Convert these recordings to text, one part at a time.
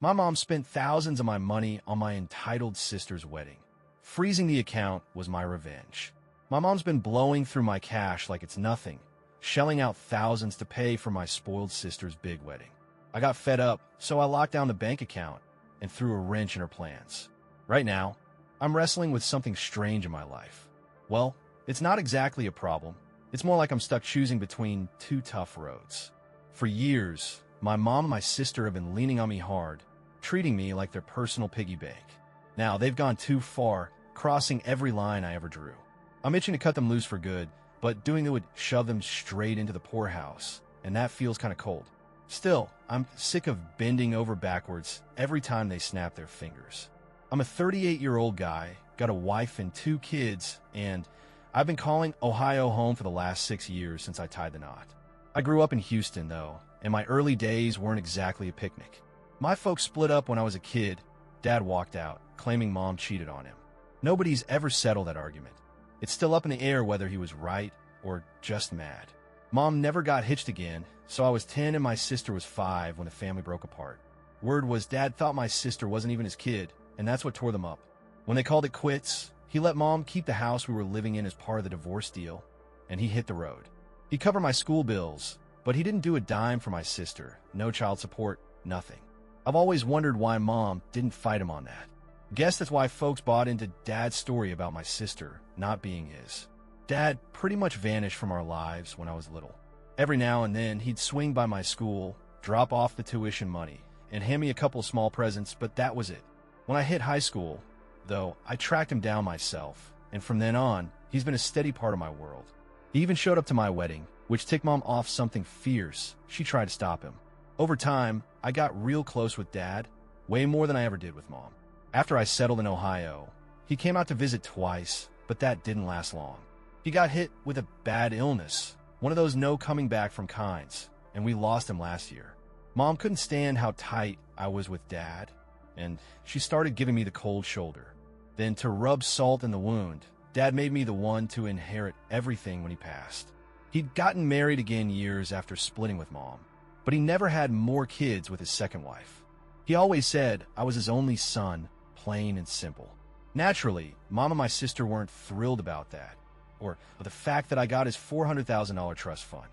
My mom spent thousands of my money on my entitled sister's wedding. Freezing the account was my revenge. My mom's been blowing through my cash like it's nothing, shelling out thousands to pay for my spoiled sister's big wedding. I got fed up, so I locked down the bank account and threw a wrench in her plans. Right now, I'm wrestling with something strange in my life. Well, it's not exactly a problem. It's more like I'm stuck choosing between two tough roads. For years, my mom and my sister have been leaning on me hard, treating me like their personal piggy bank. Now, they've gone too far, crossing every line I ever drew. I'm itching to cut them loose for good, but doing it would shove them straight into the poorhouse, and that feels kind of cold. Still, I'm sick of bending over backwards every time they snap their fingers. I'm a 38-year-old guy, got a wife and 2 kids, and I've been calling Ohio home for the last 6 years since I tied the knot. I grew up in Houston, though, and my early days weren't exactly a picnic. My folks split up when I was a kid. Dad walked out, claiming Mom cheated on him. Nobody's ever settled that argument. It's still up in the air whether he was right or just mad. Mom never got hitched again, so I was 10 and my sister was 5 when the family broke apart. Word was Dad thought my sister wasn't even his kid, and that's what tore them up. When they called it quits, he let Mom keep the house we were living in as part of the divorce deal, and he hit the road. He covered my school bills, but he didn't do a dime for my sister. No child support, nothing. I've always wondered why Mom didn't fight him on that. Guess that's why folks bought into Dad's story about my sister not being his. Dad pretty much vanished from our lives when I was little. Every now and then, he'd swing by my school, drop off the tuition money, and hand me a couple small presents, but that was it. When I hit high school, though, I tracked him down myself, and from then on, he's been a steady part of my world. He even showed up to my wedding, which ticked Mom off something fierce. She tried to stop him. Over time, I got real close with Dad, way more than I ever did with Mom. After I settled in Ohio, he came out to visit twice, but that didn't last long. He got hit with a bad illness, one of those no coming back from kinds, and we lost him last year. Mom couldn't stand how tight I was with Dad, and she started giving me the cold shoulder. Then, to rub salt in the wound, Dad made me the one to inherit everything when he passed. He'd gotten married again years after splitting with Mom, but he never had more kids with his second wife. He always said I was his only son, plain and simple. Naturally, Mom and my sister weren't thrilled about that, or the fact that I got his $400,000 trust fund.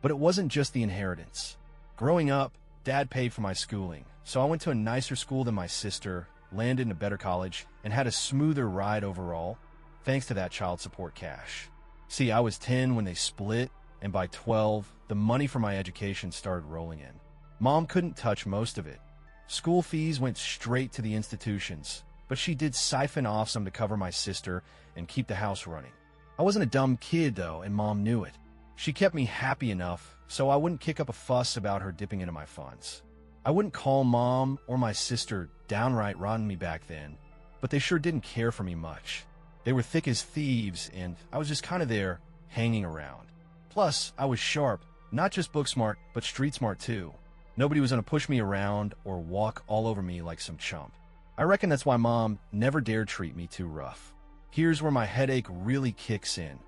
But it wasn't just the inheritance. Growing up, Dad paid for my schooling, so I went to a nicer school than my sister, landed in a better college, and had a smoother ride overall, thanks to that child support cash. See, I was 10 when they split, and by 12, the money for my education started rolling in. Mom couldn't touch most of it. School fees went straight to the institutions, but she did siphon off some to cover my sister and keep the house running. I wasn't a dumb kid, though, and Mom knew it. She kept me happy enough so I wouldn't kick up a fuss about her dipping into my funds. I wouldn't call Mom or my sister downright rotten me back then, but they sure didn't care for me much. They were thick as thieves, and I was just kind of there, hanging around. Plus, I was sharp, not just book smart, but street smart too. Nobody was going to push me around or walk all over me like some chump. I reckon that's why Mom never dared treat me too rough. Here's where my headache really kicks in.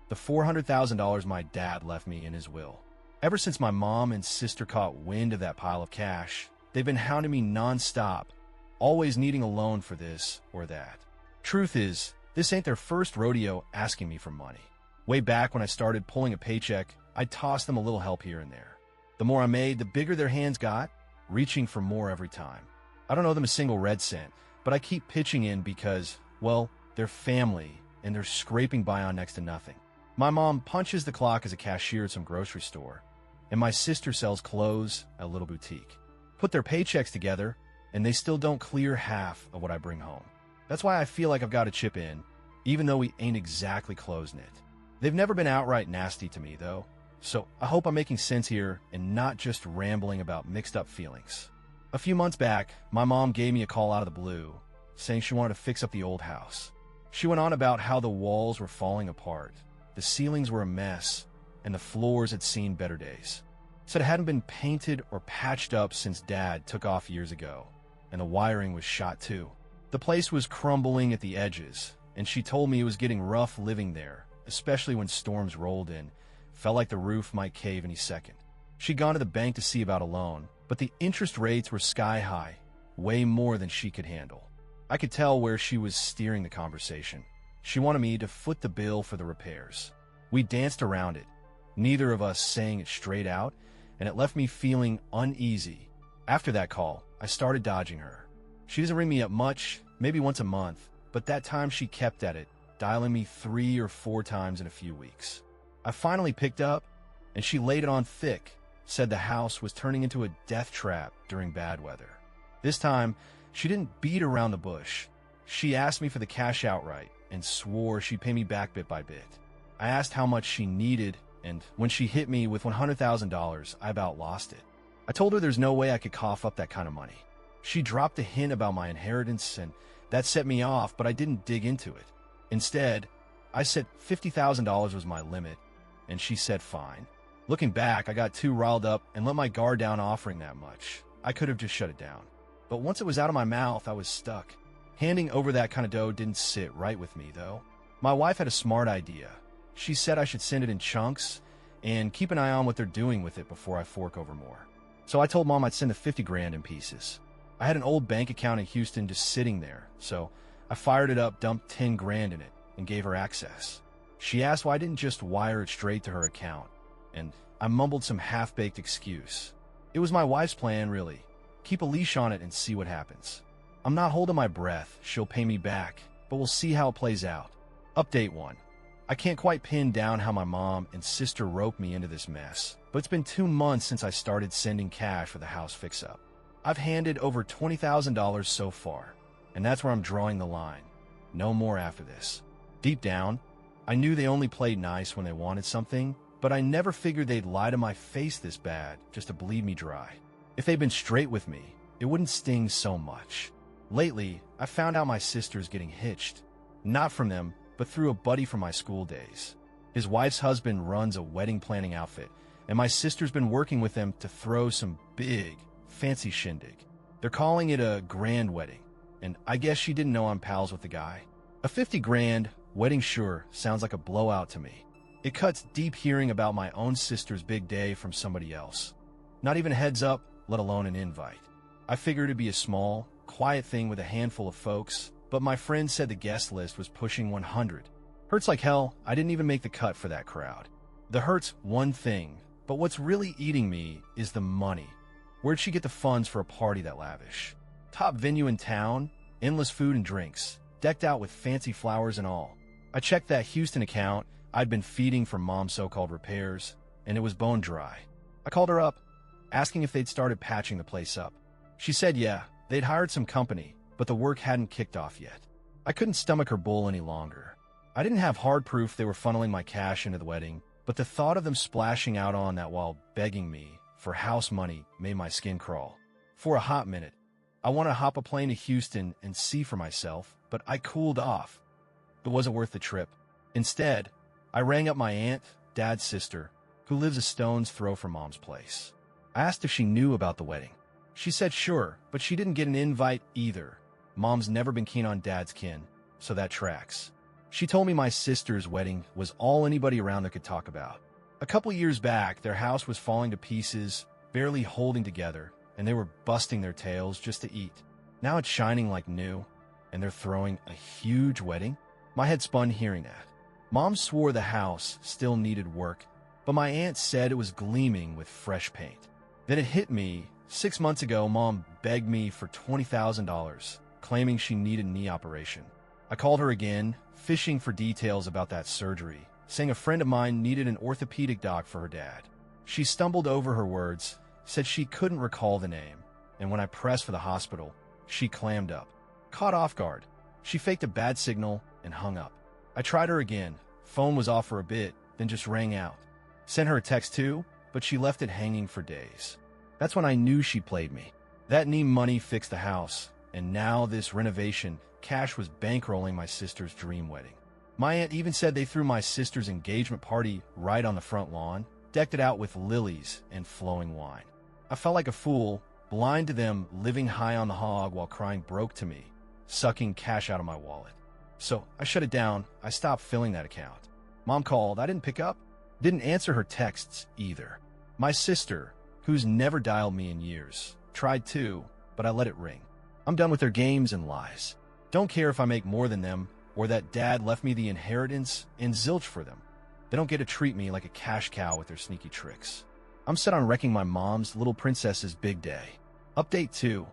The $400,000 my dad left me in his will. Ever since my mom and sister caught wind of that pile of cash, they've been hounding me nonstop, always needing a loan for this or that. Truth is, this ain't their first rodeo asking me for money. Way back when I started pulling a paycheck, I'd toss them a little help here and there. The more I made, the bigger their hands got, reaching for more every time. I don't owe them a single red cent, but I keep pitching in because, well, they're family, and they're scraping by on next to nothing. My mom punches the clock as a cashier at some grocery store, and my sister sells clothes at a little boutique. Put their paychecks together, and they still don't clear half of what I bring home. That's why I feel like I've got to chip in, even though we ain't exactly close-knit. They've never been outright nasty to me, though, so I hope I'm making sense here and not just rambling about mixed-up feelings. A few months back, my mom gave me a call out of the blue, saying she wanted to fix up the old house. She went on about how the walls were falling apart, the ceilings were a mess, and the floors had seen better days. Said it hadn't been painted or patched up since Dad took off years ago, and the wiring was shot too. The place was crumbling at the edges, and she told me it was getting rough living there, especially when storms rolled in. Felt like the roof might cave any second. She'd gone to the bank to see about a loan, but the interest rates were sky high, way more than she could handle. I could tell where she was steering the conversation. She wanted me to foot the bill for the repairs. We danced around it, neither of us saying it straight out, and it left me feeling uneasy. After that call, I started dodging her. She doesn't ring me up much, maybe once a month, but that time she kept at it, dialing me 3 or 4 times in a few weeks. I finally picked up, and she laid it on thick, said the house was turning into a death trap during bad weather. This time, she didn't beat around the bush. She asked me for the cash outright and swore she'd pay me back bit by bit. I asked how much she needed, and when she hit me with $100,000, I about lost it. I told her there's no way I could cough up that kind of money. She dropped a hint about my inheritance, and that set me off, but I didn't dig into it. Instead, I said $50,000 was my limit, and she said fine. Looking back, I got too riled up and let my guard down offering that much. I could have just shut it down. But once it was out of my mouth, I was stuck. Handing over that kind of dough didn't sit right with me, though. My wife had a smart idea. She said I should send it in chunks and keep an eye on what they're doing with it before I fork over more. So I told Mom I'd send the 50 grand in pieces. I had an old bank account in Houston just sitting there, so I fired it up, dumped 10 grand in it, and gave her access. She asked why I didn't just wire it straight to her account, and I mumbled some half-baked excuse. It was my wife's plan, really. Keep a leash on it and see what happens. I'm not holding my breath. She'll pay me back, but we'll see how it plays out. Update 1. I can't quite pin down how my mom and sister roped me into this mess, but it's been 2 months since I started sending cash for the house fix-up. I've handed over $20,000 so far, and that's where I'm drawing the line. No more after this. Deep down, I knew they only played nice when they wanted something, but I never figured they'd lie to my face this bad just to bleed me dry. If they'd been straight with me, it wouldn't sting so much. Lately, I found out my sister's getting hitched. Not from them, but through a buddy from my school days. His wife's husband runs a wedding planning outfit, and my sister's been working with them to throw some big, fancy shindig. They're calling it a grand wedding, and I guess she didn't know I'm pals with the guy. A 50 grand wedding sure sounds like a blowout to me. It cuts deep hearing about my own sister's big day from somebody else. Not even a heads up, let alone an invite. I figured it'd be a small, quiet thing with a handful of folks, but my friend said the guest list was pushing 100. Hurts like hell, I didn't even make the cut for that crowd. The hurt's one thing, but what's really eating me is the money. Where'd she get the funds for a party that lavish? Top venue in town, endless food and drinks, decked out with fancy flowers and all. I checked that Houston account I'd been feeding for Mom's so-called repairs, and it was bone dry. I called her up, asking if they'd started patching the place up. She said yeah, they'd hired some company, but the work hadn't kicked off yet. I couldn't stomach her bull any longer. I didn't have hard proof they were funneling my cash into the wedding, but the thought of them splashing out on that while begging me for house money made my skin crawl. For a hot minute, I wanted to hop a plane to Houston and see for myself, but I cooled off. It wasn't worth the trip. Instead, I rang up my aunt, Dad's sister, who lives a stone's throw from Mom's place. I asked if she knew about the wedding. She said sure, but she didn't get an invite either. Mom's never been keen on Dad's kin, so that tracks. She told me my sister's wedding was all anybody around there could talk about. A couple years back, their house was falling to pieces, barely holding together, and they were busting their tails just to eat. Now it's shining like new, and they're throwing a huge wedding? My head spun hearing that. Mom swore the house still needed work, but my aunt said it was gleaming with fresh paint. Then it hit me. 6 months ago, Mom begged me for $20,000, claiming she needed a knee operation. I called her again, fishing for details about that surgery, saying a friend of mine needed an orthopedic doc for her dad. She stumbled over her words, said she couldn't recall the name, and when I pressed for the hospital, she clammed up. Caught off guard, she faked a bad signal and hung up. I tried her again. Phone was off for a bit, then just rang out. Sent her a text too, but she left it hanging for days. That's when I knew she played me. That knee money fixed the house, and now this renovation, cash was bankrolling my sister's dream wedding. My aunt even said they threw my sister's engagement party right on the front lawn, decked it out with lilies and flowing wine. I felt like a fool, blind to them living high on the hog while crying broke to me, sucking cash out of my wallet. So I shut it down. I stopped filling that account. Mom called. I didn't pick up. Didn't answer her texts either. My sister, who's never dialed me in years, tried to, but I let it ring. I'm done with their games and lies. Don't care if I make more than them or that dad left me the inheritance and zilch for them. They don't get to treat me like a cash cow with their sneaky tricks. I'm set on wrecking my mom's little princess's big day. Update 2.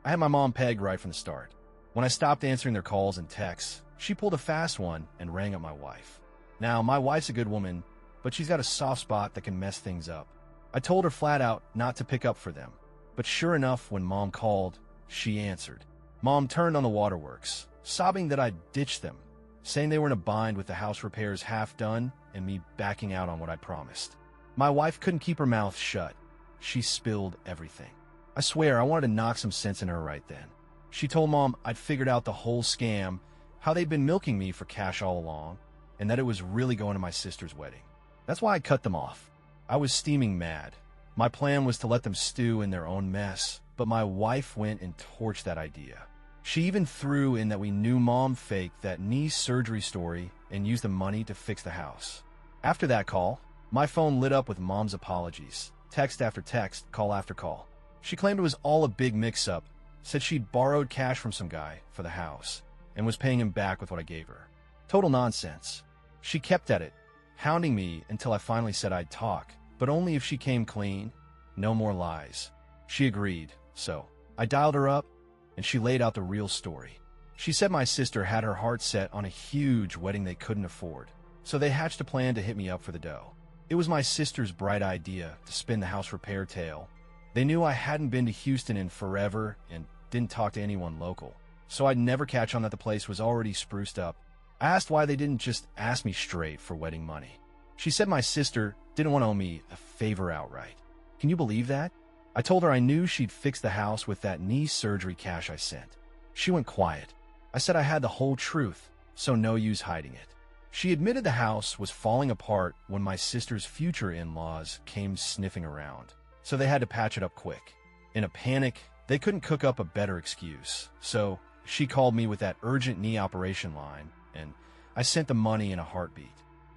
I had my mom pegged right from the start. When I stopped answering their calls and texts, she pulled a fast one and rang up my wife. Now, my wife's a good woman, but she's got a soft spot that can mess things up. I told her flat out not to pick up for them. But sure enough, when Mom called, she answered. Mom turned on the waterworks, sobbing that I'd ditched them, saying they were in a bind with the house repairs half done and me backing out on what I promised. My wife couldn't keep her mouth shut. She spilled everything. I swear I wanted to knock some sense in her right then. She told Mom I'd figured out the whole scam, how they'd been milking me for cash all along, and that it was really going to my sister's wedding. That's why I cut them off. I was steaming mad. My plan was to let them stew in their own mess, but my wife went and torched that idea. She even threw in that we knew Mom faked that knee surgery story and used the money to fix the house. After that call, my phone lit up with Mom's apologies, text after text, call after call. She claimed it was all a big mix-up, said she'd borrowed cash from some guy for the house and was paying him back with what I gave her. Total nonsense. She kept at it, hounding me until I finally said I'd talk, but only if she came clean. No more lies. She agreed, so I dialed her up, and she laid out the real story. She said my sister had her heart set on a huge wedding they couldn't afford, so they hatched a plan to hit me up for the dough. It was my sister's bright idea to spin the house repair tale. They knew I hadn't been to Houston in forever and didn't talk to anyone local, so I'd never catch on that the place was already spruced up. I asked why they didn't just ask me straight for wedding money. She said my sister didn't want to owe me a favor outright. Can you believe that? I told her I knew she'd fix the house with that knee surgery cash I sent. She went quiet. I said I had the whole truth, so no use hiding it. She admitted the house was falling apart when my sister's future in-laws came sniffing around, so they had to patch it up quick. In a panic, they couldn't cook up a better excuse, so she called me with that urgent knee operation line, and I sent the money in a heartbeat.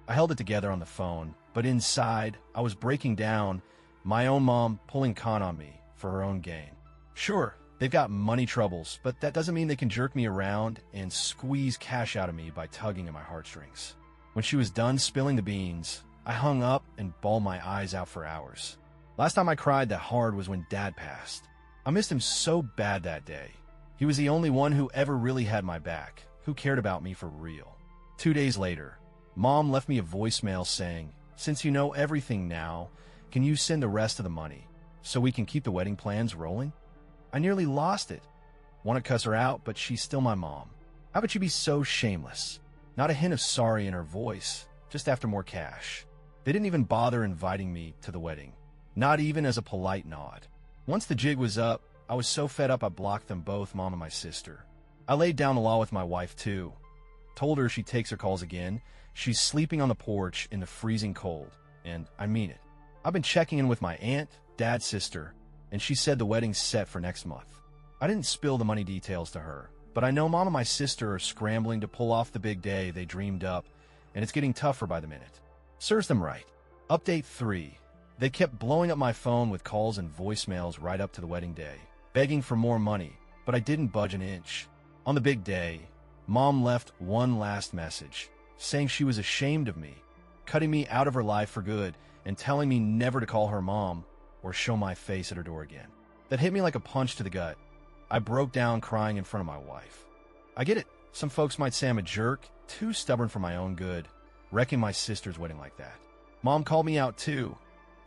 I held it together on the phone, but inside, I was breaking down, my own mom pulling con on me for her own gain. Sure, they've got money troubles, but that doesn't mean they can jerk me around and squeeze cash out of me by tugging at my heartstrings. When she was done spilling the beans, I hung up and bawled my eyes out for hours. Last time I cried that hard was when Dad passed. I missed him so bad that day. He was the only one who ever really had my back, who cared about me for real. 2 days later, Mom left me a voicemail saying, "Since you know everything now, can you send the rest of the money so we can keep the wedding plans rolling?" I nearly lost it. Want to cuss her out, but she's still my mom. How could she be so shameless? Not a hint of sorry in her voice, just after more cash. They didn't even bother inviting me to the wedding, not even as a polite nod. Once the jig was up, I was so fed up I blocked them both, Mom and my sister. I laid down the law with my wife too. Told her she takes her calls again. She's sleeping on the porch in the freezing cold, and I mean it. I've been checking in with my aunt, dad's sister, and she said the wedding's set for next month. I didn't spill the money details to her, but I know Mom and my sister are scrambling to pull off the big day they dreamed up, and it's getting tougher by the minute. Serves them right. Update 3. They kept blowing up my phone with calls and voicemails right up to the wedding day, begging for more money, but I didn't budge an inch. On the big day, Mom left one last message, saying she was ashamed of me, cutting me out of her life for good, and telling me never to call her mom or show my face at her door again. That hit me like a punch to the gut. I broke down crying in front of my wife. I get it. Some folks might say I'm a jerk, too stubborn for my own good, wrecking my sister's wedding like that. Mom called me out too,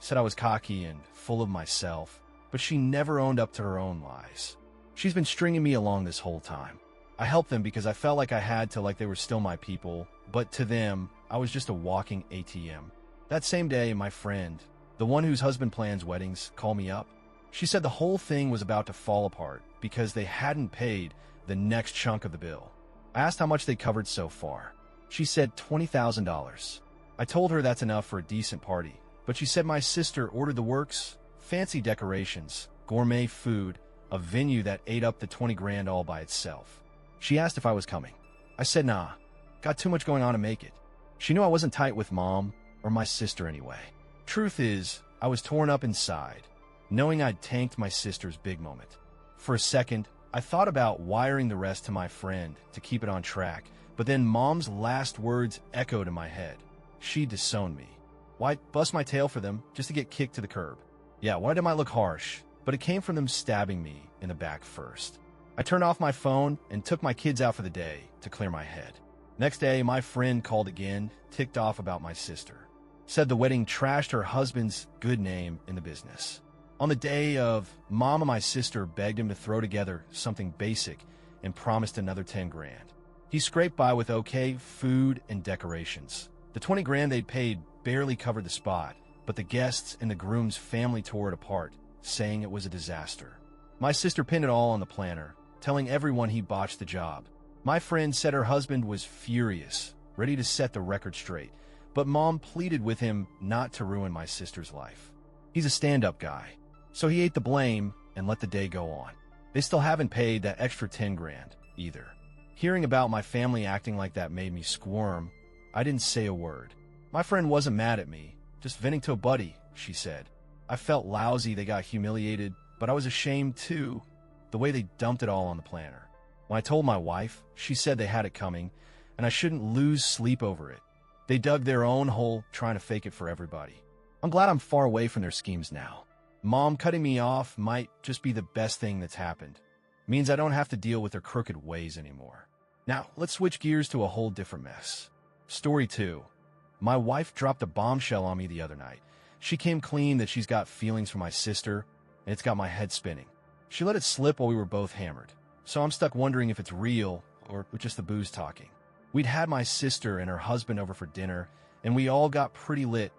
said I was cocky and full of myself, but she never owned up to her own lies. She's been stringing me along this whole time. I helped them because I felt like I had to, like they were still my people, but to them, I was just a walking ATM. That same day, my friend, the one whose husband plans weddings, called me up. She said the whole thing was about to fall apart because they hadn't paid the next chunk of the bill. I asked how much they covered so far. She said $20,000. I told her that's enough for a decent party, but she said my sister ordered the works, fancy decorations, gourmet food, a venue that ate up the 20 grand all by itself. She asked if I was coming. I said nah, got too much going on to make it. She knew I wasn't tight with Mom, or my sister anyway. Truth is, I was torn up inside, knowing I'd tanked my sister's big moment. For a second, I thought about wiring the rest to my friend to keep it on track, but then Mom's last words echoed in my head. She disowned me. Why bust my tail for them just to get kicked to the curb? Yeah, why did I look harsh? But it came from them stabbing me in the back first. I turned off my phone and took my kids out for the day to clear my head. Next day, my friend called again, ticked off about my sister. Said the wedding trashed her husband's good name in the business. On the day of, Mom and my sister begged him to throw together something basic and promised another 10 grand. He scraped by with okay food and decorations. The 20 grand they'd paid barely covered the spot, but the guests and the groom's family tore it apart, saying it was a disaster. My sister pinned it all on the planner, telling everyone he botched the job. My friend said her husband was furious, ready to set the record straight, but Mom pleaded with him not to ruin my sister's life. He's a stand-up guy, so he ate the blame and let the day go on. They still haven't paid that extra 10 grand either. Hearing about my family acting like that made me squirm. I didn't say a word. My friend wasn't mad at me, just venting to a buddy, she said. I felt lousy they got humiliated, but I was ashamed too, the way they dumped it all on the planner. When I told my wife, she said they had it coming, and I shouldn't lose sleep over it. They dug their own hole trying to fake it for everybody. I'm glad I'm far away from their schemes now. Mom cutting me off might just be the best thing that's happened. It means I don't have to deal with their crooked ways anymore. Now, let's switch gears to a whole different mess. Story 2. My wife dropped a bombshell on me the other night. She came clean that she's got feelings for my sister, and it's got my head spinning. She let it slip while we were both hammered. So I'm stuck wondering if it's real or just the booze talking. We'd had my sister and her husband over for dinner, and we all got pretty lit,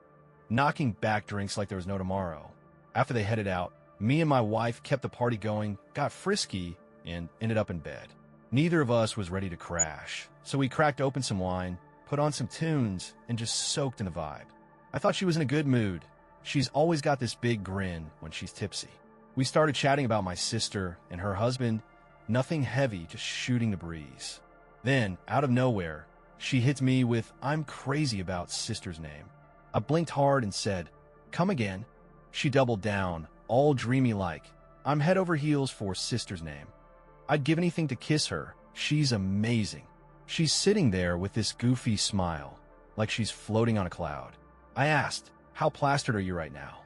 knocking back drinks like there was no tomorrow. After they headed out, me and my wife kept the party going, got frisky, and ended up in bed. Neither of us was ready to crash, so we cracked open some wine, put on some tunes, and just soaked in the vibe. I thought she was in a good mood. She's always got this big grin when she's tipsy. We started chatting about my sister and her husband. Nothing heavy, just shooting the breeze. Then, out of nowhere, she hits me with, "I'm crazy about sister's name." I blinked hard and said, "Come again." She doubled down, all dreamy-like. "I'm head over heels for sister's name. I'd give anything to kiss her. She's amazing." She's sitting there with this goofy smile, like she's floating on a cloud. I asked, "How plastered are you right now?"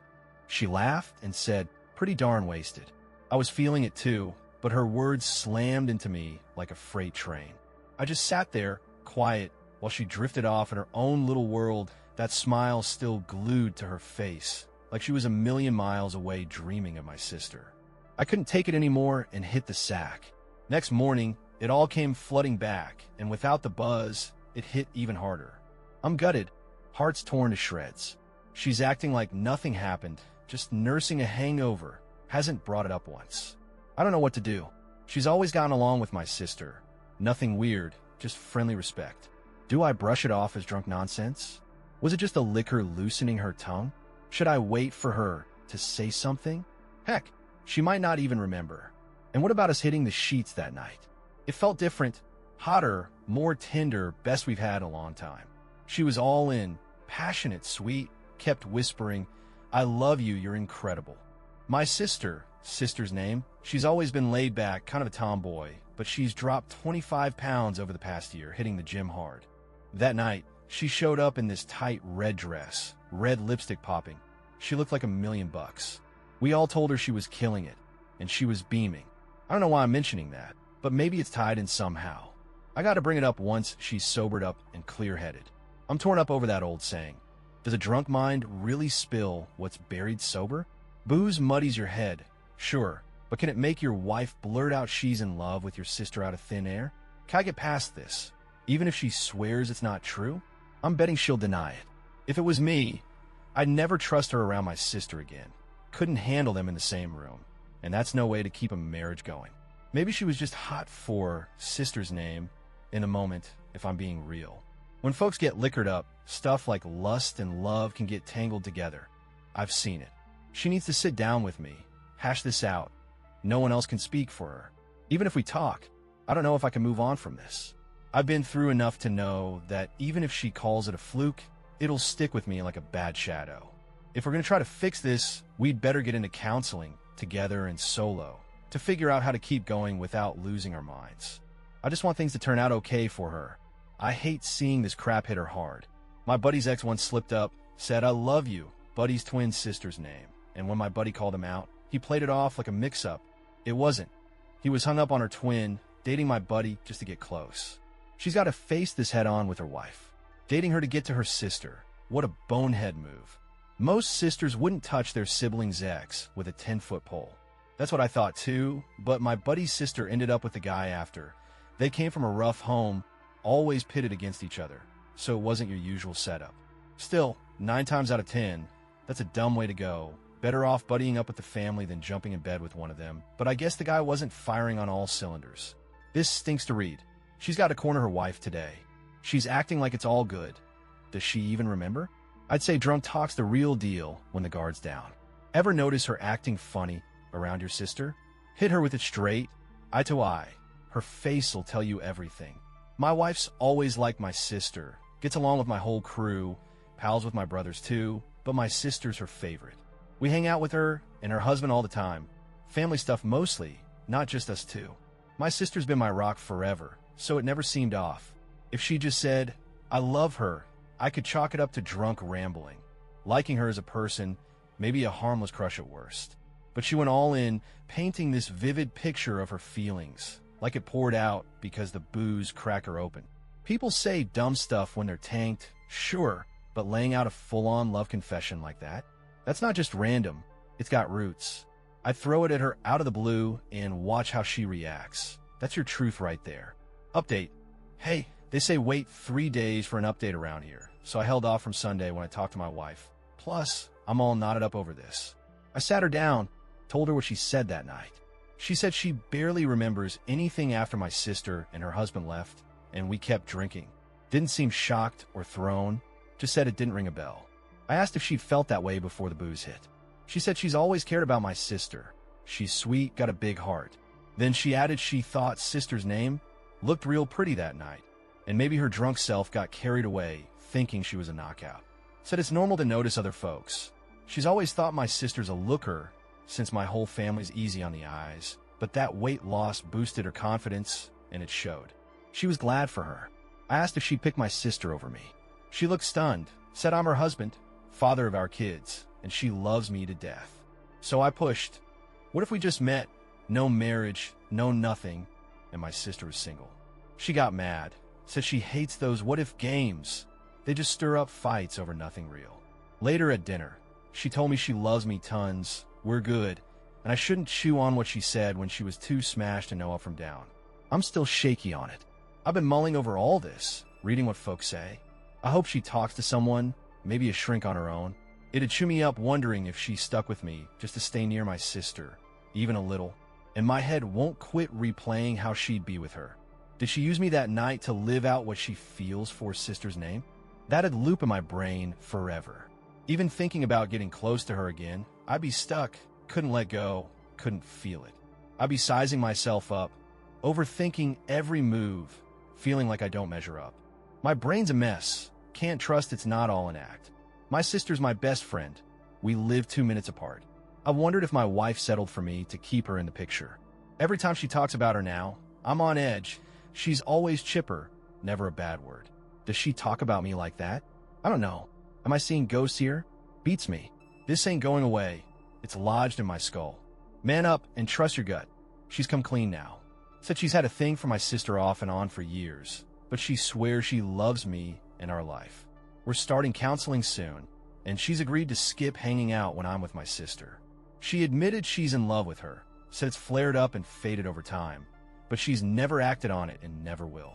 She laughed and said, "Pretty darn wasted." I was feeling it too, but her words slammed into me like a freight train. I just sat there, quiet, while she drifted off in her own little world, that smile still glued to her face, like she was a million miles away dreaming of my sister. I couldn't take it anymore and hit the sack. Next morning, it all came flooding back, and without the buzz, it hit even harder. I'm gutted, heart's torn to shreds. She's acting like nothing happened, just nursing a hangover, hasn't brought it up once. I don't know what to do. She's always gotten along with my sister. Nothing weird, just friendly respect. Do I brush it off as drunk nonsense? Was it just a liquor loosening her tongue? Should I wait for her to say something? Heck, she might not even remember. And what about us hitting the sheets that night? It felt different, hotter, more tender, best we've had in a long time. She was all in, passionate, sweet, kept whispering, "I love you, you're incredible." My sister's name, she's always been laid back, kind of a tomboy, but she's dropped 25 pounds over the past year, hitting the gym hard. That night, she showed up in this tight red dress, red lipstick popping. She looked like $1,000,000. We all told her she was killing it, and she was beaming. I don't know why I'm mentioning that, but maybe it's tied in somehow. I gotta bring it up once she's sobered up and clear-headed. I'm torn up over that old saying. Does a drunk mind really spill what's buried sober? Booze muddies your head, sure, but can it make your wife blurt out she's in love with your sister out of thin air? Can I get past this? Even if she swears it's not true? I'm betting she'll deny it. If it was me, I'd never trust her around my sister again. Couldn't handle them in the same room, and that's no way to keep a marriage going. Maybe she was just hot for sister's name in a moment, if I'm being real. When folks get liquored up, stuff like lust and love can get tangled together. I've seen it. She needs to sit down with me, hash this out. No one else can speak for her. Even if we talk, I don't know if I can move on from this. I've been through enough to know that even if she calls it a fluke, it'll stick with me like a bad shadow. If we're going to try to fix this, we'd better get into counseling together and solo. to figure out how to keep going without losing our minds. I just want things to turn out okay for her. I hate seeing this crap hit her hard. My buddy's ex once slipped up, said, "I love you," buddy's twin sister's name, and when my buddy called him out, he played it off like a mix-up. It wasn't. He was hung up on her twin, dating my buddy just to get close. She's got to face this head-on with her wife. Dating her to get to her sister. What a bonehead move. Most sisters wouldn't touch their sibling's ex with a 10-foot pole. That's what I thought too, but my buddy's sister ended up with the guy after. They came from a rough home, always pitted against each other, so it wasn't your usual setup. Still, 9 times out of 10, that's a dumb way to go. Better off buddying up with the family than jumping in bed with one of them, but I guess the guy wasn't firing on all cylinders. This stinks to read. She's got to corner her wife today. She's acting like it's all good. Does she even remember? I'd say drunk talk's the real deal when the guard's down. Ever notice her acting funny around your sister? Hit her with it straight, eye to eye. Her face will tell you everything. My wife's always like my sister, gets along with my whole crew, pals with my brothers too, but my sister's her favorite. We hang out with her and her husband all the time. Family stuff mostly, not just us two. My sister's been my rock forever, so it never seemed off. If she just said, "I love her," I could chalk it up to drunk rambling. Liking her as a person, maybe a harmless crush at worst. But she went all in, painting this vivid picture of her feelings, like it poured out because the booze cracked her open. People say dumb stuff when they're tanked, sure, but laying out a full-on love confession like that? That's not just random, it's got roots. I'd throw it at her out of the blue and watch how she reacts. That's your truth right there. Update. Hey, they say wait 3 days for an update around here, so I held off from Sunday when I talked to my wife. Plus, I'm all knotted up over this. I sat her down, told her what she said that night. She said she barely remembers anything after my sister and her husband left, and we kept drinking. Didn't seem shocked or thrown, just said it didn't ring a bell. I asked if she'd felt that way before the booze hit. She said she's always cared about my sister. She's sweet, got a big heart. Then she added she thought sister's name looked real pretty that night, and maybe her drunk self got carried away thinking she was a knockout. Said it's normal to notice other folks. She's always thought my sister's a looker since my whole family's easy on the eyes, but that weight loss boosted her confidence, and it showed. She was glad for her. I asked if she'd pick my sister over me. She looked stunned, said I'm her husband, father of our kids, and she loves me to death. So I pushed. What if we just met? No marriage, no nothing, and my sister was single. She got mad, said she hates those what-if games. They just stir up fights over nothing real. Later at dinner, she told me she loves me tons, we're good, and I shouldn't chew on what she said when she was too smashed to know up from down. I'm still shaky on it. I've been mulling over all this, reading what folks say. I hope she talks to someone, maybe a shrink on her own. It'd chew me up wondering if she stuck with me just to stay near my sister, even a little, and my head won't quit replaying how she'd be with her. Did she use me that night to live out what she feels for sister's name? That'd loop in my brain forever. Even thinking about getting close to her again, I'd be stuck, couldn't let go, couldn't feel it. I'd be sizing myself up, overthinking every move, feeling like I don't measure up. My brain's a mess, can't trust it's not all an act. My sister's my best friend. We live 2 minutes apart. I wondered if my wife settled for me to keep her in the picture. Every time she talks about her now, I'm on edge. She's always chipper, never a bad word. Does she talk about me like that? I don't know. Am I seeing ghosts here? Beats me. This ain't going away. It's lodged in my skull. Man up and trust your gut. She's come clean now. Said she's had a thing for my sister off and on for years, but she swears she loves me and our life. We're starting counseling soon, and she's agreed to skip hanging out when I'm with my sister. She admitted she's in love with her, said it's flared up and faded over time, but she's never acted on it and never will.